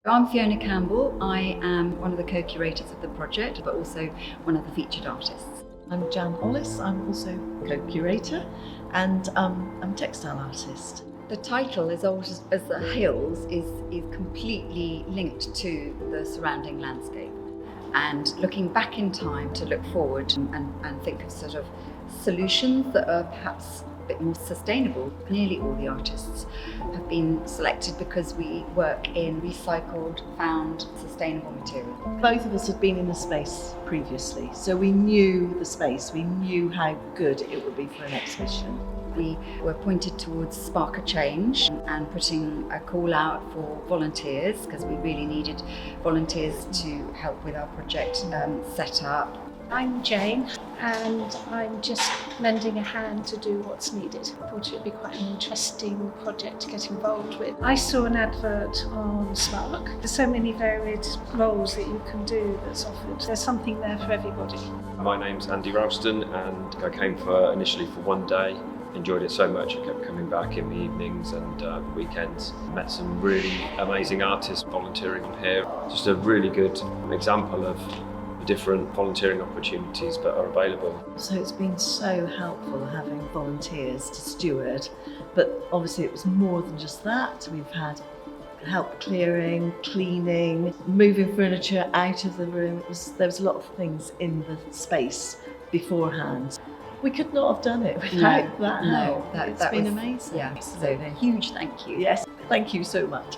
I'm Fiona Campbell. I am one of the co-curators of the project, but also one of the featured artists. I'm Jan Ollis. I'm also co-curator and I'm a textile artist. The title, As Old as the Hills, is completely linked to the surrounding landscape. And looking back in time to look forward and think of sort of solutions that are perhaps a bit more sustainable. Nearly all the artists have been selected because we work in recycled, found, sustainable material. Both of us had been in the space previously, so we knew the space, we knew how good it would be for an exhibition. We were pointed towards Spark a Change and putting a call out for volunteers because we really needed volunteers to help with our project set up. I'm Jane and I'm just lending a hand to do what's needed. I thought it would be quite an interesting project to get involved with. I saw an advert on Spark. There's so many varied roles that you can do that's offered. There's something there for everybody. My name's Andy Ralston and I came initially for one day. Enjoyed it so much I kept coming back in the evenings and the weekends. Met some really amazing artists volunteering on here. Just a really good example of the different volunteering opportunities that are available. So it's been so helpful having volunteers to steward, but obviously it was more than just that. We've had help clearing, cleaning, moving furniture out of the room. There was a lot of things in the space beforehand. We could not have done it without that help. It's been amazing. Yeah, so a huge thank you. Yes, thank you so much.